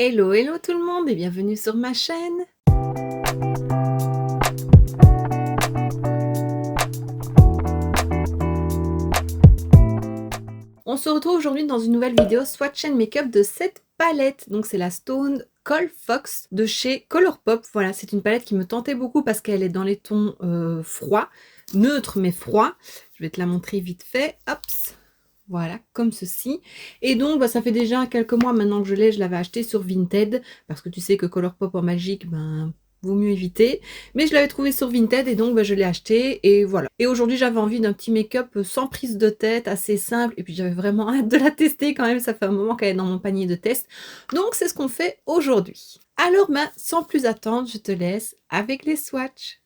Hello, hello tout le monde et bienvenue sur ma chaîne. On se retrouve aujourd'hui dans une nouvelle vidéo swatch and make-up de cette palette. Donc c'est la Stone Cold Fox de chez Colourpop. Voilà, c'est une palette qui me tentait beaucoup parce qu'elle est dans les tons froids, neutres mais froids. Je vais te la montrer vite fait. Hop. Voilà, comme ceci. Et donc, ça fait déjà quelques mois maintenant que je l'ai. Je l'avais acheté sur Vinted. Parce que tu sais que Colourpop en magique, vaut mieux éviter. Mais je l'avais trouvé sur Vinted et donc je l'ai acheté. Et voilà. Et aujourd'hui, j'avais envie d'un petit make-up sans prise de tête, assez simple. Et puis, j'avais vraiment hâte de la tester quand même. Ça fait un moment qu'elle est dans mon panier de test. Donc, c'est ce qu'on fait aujourd'hui. Alors, sans plus attendre, je te laisse avec les swatchs.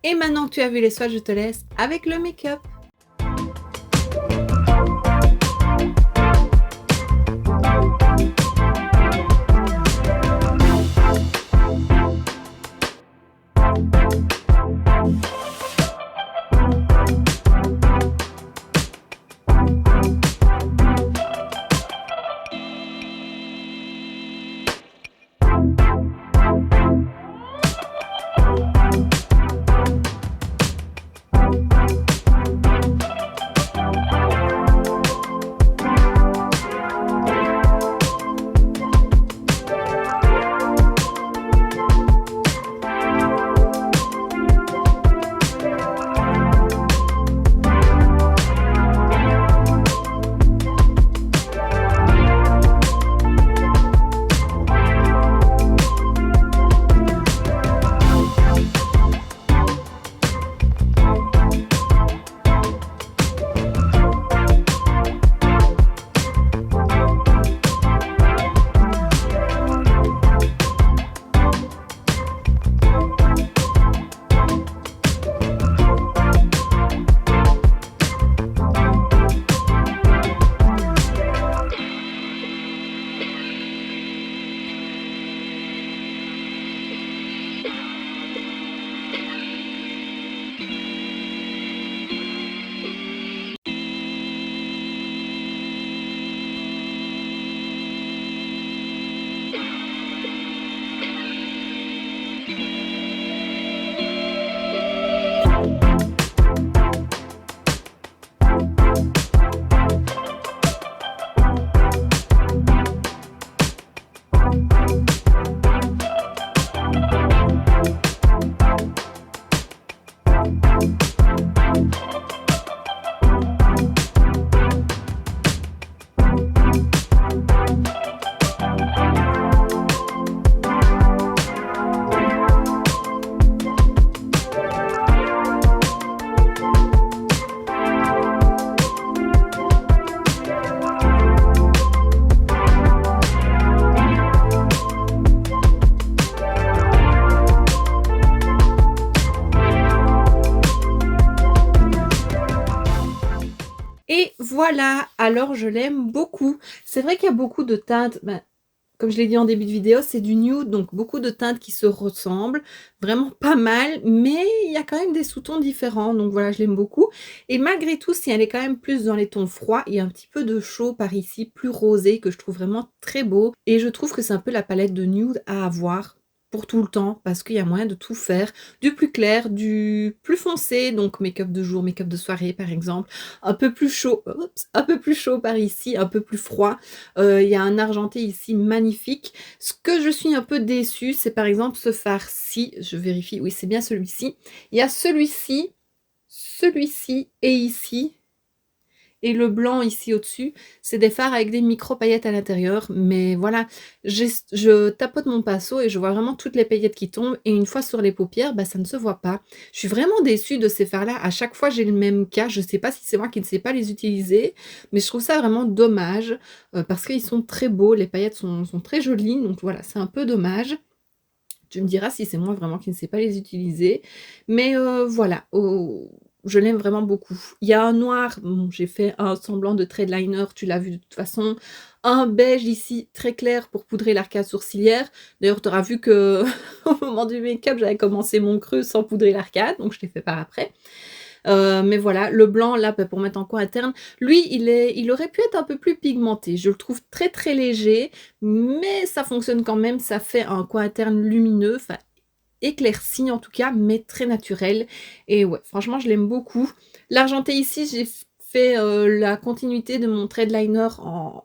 Et maintenant que tu as vu les swatchs, je te laisse avec le make-up. Et voilà, alors je l'aime beaucoup. C'est vrai qu'il y a beaucoup de teintes, comme je l'ai dit en début de vidéo, c'est du nude, donc beaucoup de teintes qui se ressemblent, vraiment pas mal, mais il y a quand même des sous-tons différents, donc voilà, je l'aime beaucoup. Et malgré tout, si elle est quand même plus dans les tons froids, il y a un petit peu de chaud par ici, plus rosé, que je trouve vraiment très beau. Et je trouve que c'est un peu la palette de nude à avoir. pour tout le temps parce qu'il y a moyen de tout faire, du plus clair, du plus foncé, donc make-up de jour, make-up de soirée par exemple, un peu plus chaud, oups, un peu plus chaud par ici, un peu plus froid. Il y a un argenté ici magnifique. Ce que je suis un peu déçue, c'est par exemple ce fard-ci, je vérifie, oui c'est bien celui-ci. Il y a celui-ci et ici, et le blanc ici au-dessus, c'est des fards avec des micro paillettes à l'intérieur, mais voilà, je tapote mon pinceau et je vois vraiment toutes les paillettes qui tombent, et une fois sur les paupières, bah, ça ne se voit pas. Je suis vraiment déçue de ces fards-là, à chaque fois j'ai le même cas, je ne sais pas si c'est moi qui ne sais pas les utiliser, mais je trouve ça vraiment dommage, parce qu'ils sont très beaux, les paillettes sont très jolies, donc voilà, c'est un peu dommage. Tu me diras si c'est moi vraiment qui ne sais pas les utiliser. Mais voilà, je l'aime vraiment beaucoup. Il y a un noir, bon, j'ai fait un semblant de trait de liner, tu l'as vu de toute façon. Un beige ici, très clair pour poudrer l'arcade sourcilière. D'ailleurs, tu auras vu que au moment du make-up, j'avais commencé mon creux sans poudrer l'arcade, donc je l'ai fait par après. Mais voilà, le blanc là, bah, pour mettre en coin interne, lui il aurait pu être un peu plus pigmenté. Je le trouve très, très léger, mais ça fonctionne quand même, ça fait un coin interne lumineux, enfin éclairci en tout cas, mais très naturel, et ouais, franchement je l'aime beaucoup. L'argenté ici, j'ai fait, la continuité de mon trait de liner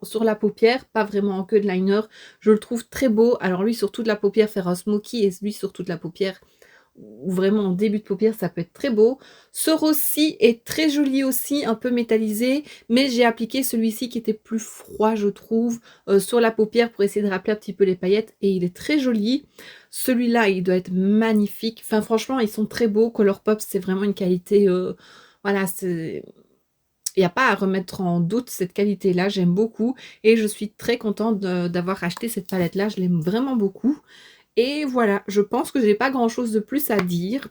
sur la paupière, pas vraiment en queue de liner. Je le trouve très beau. Alors lui sur toute la paupière faire un smoky, et lui sur toute la paupière, ou vraiment en début de paupière, ça peut être très beau. Ce rose-ci est très joli aussi, un peu métallisé, mais j'ai appliqué celui-ci qui était plus froid, je trouve, sur la paupière pour essayer de rappeler un petit peu les paillettes, et il est très joli. Celui-là, il doit être magnifique. Enfin, franchement, ils sont très beaux. Colourpop, c'est vraiment une qualité, voilà, il n'y a pas à remettre en doute cette qualité-là, j'aime beaucoup, et je suis très contente d'avoir acheté cette palette-là, je l'aime vraiment beaucoup. Et voilà, je pense que j'ai pas grand chose de plus à dire.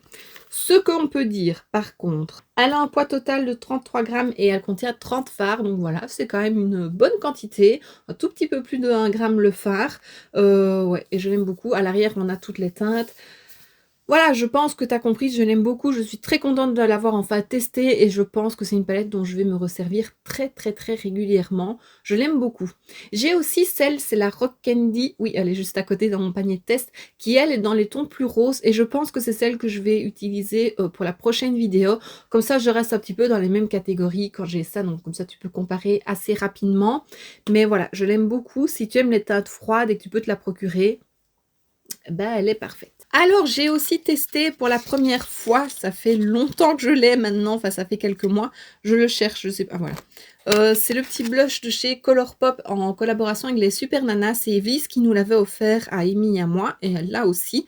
Ce qu'on peut dire par contre, elle a un poids total de 33 grammes et elle contient 30 fards, donc voilà, c'est quand même une bonne quantité, un tout petit peu plus de 1 gramme le fard. Ouais, et je l'aime beaucoup. À l'arrière, on a toutes les teintes. Voilà, je pense que tu as compris, je l'aime beaucoup, je suis très contente de l'avoir enfin testée, et je pense que c'est une palette dont je vais me resservir très très très régulièrement. Je l'aime beaucoup. J'ai aussi celle, c'est la Rock Candy, oui elle est juste à côté dans mon panier de test, qui elle est dans les tons plus roses, et je pense que c'est celle que je vais utiliser pour la prochaine vidéo. Comme ça je reste un petit peu dans les mêmes catégories quand j'ai ça, donc comme ça tu peux comparer assez rapidement. Mais voilà, je l'aime beaucoup, si tu aimes les teintes froides et que tu peux te la procurer, bah, elle est parfaite. Alors, j'ai aussi testé pour la première fois, ça fait longtemps que je l'ai maintenant, enfin ça fait quelques mois, je le cherche, je sais pas, voilà. C'est le petit blush de chez Colourpop en collaboration avec les Super Nanas, c'est Evelyse qui nous l'avait offert à Amy et à moi, et elle l'a aussi.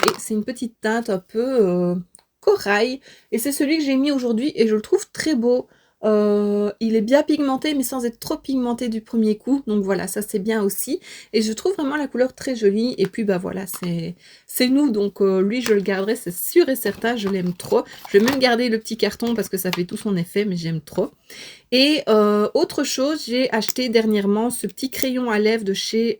Et c'est une petite teinte un peu corail, et c'est celui que j'ai mis aujourd'hui, et je le trouve très beau. Il est bien pigmenté, mais sans être trop pigmenté du premier coup, donc voilà, ça c'est bien aussi, et je trouve vraiment la couleur très jolie. Et puis bah voilà, c'est nous, donc lui je le garderai, c'est sûr et certain, je l'aime trop. Je vais même garder le petit carton parce que ça fait tout son effet, mais j'aime trop. Et autre chose, j'ai acheté dernièrement ce petit crayon à lèvres de chez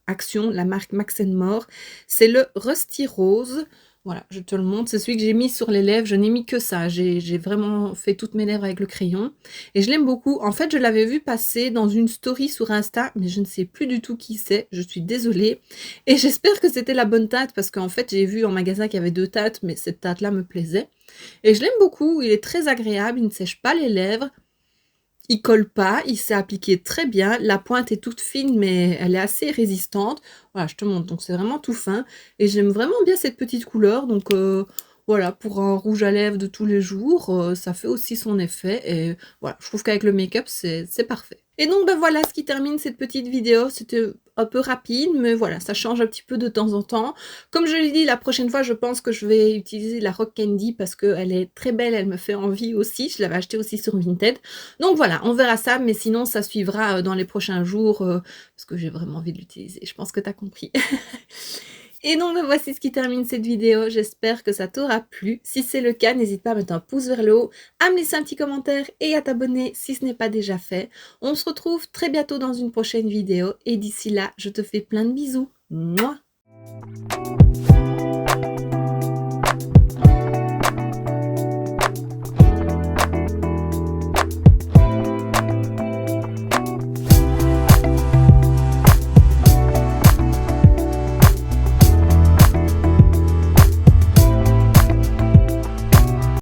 Action, la marque Max More. C'est le Rusty Rose. Voilà, je te le montre, c'est celui que j'ai mis sur les lèvres, je n'ai mis que ça, j'ai vraiment fait toutes mes lèvres avec le crayon, et je l'aime beaucoup. En fait, je l'avais vu passer dans une story sur Insta, mais je ne sais plus du tout qui c'est, je suis désolée, et j'espère que c'était la bonne teinte, parce qu'en fait, j'ai vu en magasin qu'il y avait 2 teintes, mais cette teinte-là me plaisait, et je l'aime beaucoup, il est très agréable, il ne sèche pas les lèvres, il colle pas, il s'est appliqué très bien, la pointe est toute fine mais elle est assez résistante. Voilà, je te montre, donc c'est vraiment tout fin, et j'aime vraiment bien cette petite couleur, donc voilà, pour un rouge à lèvres de tous les jours, ça fait aussi son effet, et voilà, je trouve qu'avec le make-up c'est parfait. Et donc ben voilà ce qui termine cette petite vidéo, c'était un peu rapide, mais voilà, ça change un petit peu de temps en temps. Comme je l'ai dit, la prochaine fois, je pense que je vais utiliser la Rock Candy parce qu'elle est très belle, elle me fait envie aussi. Je l'avais achetée aussi sur Vinted. Donc voilà, on verra ça, mais sinon, ça suivra dans les prochains jours parce que j'ai vraiment envie de l'utiliser. Je pense que tu as compris. Et donc voici ce qui termine cette vidéo, j'espère que ça t'aura plu. Si c'est le cas, n'hésite pas à mettre un pouce vers le haut, à me laisser un petit commentaire et à t'abonner si ce n'est pas déjà fait. On se retrouve très bientôt dans une prochaine vidéo, et d'ici là, je te fais plein de bisous. Mouah.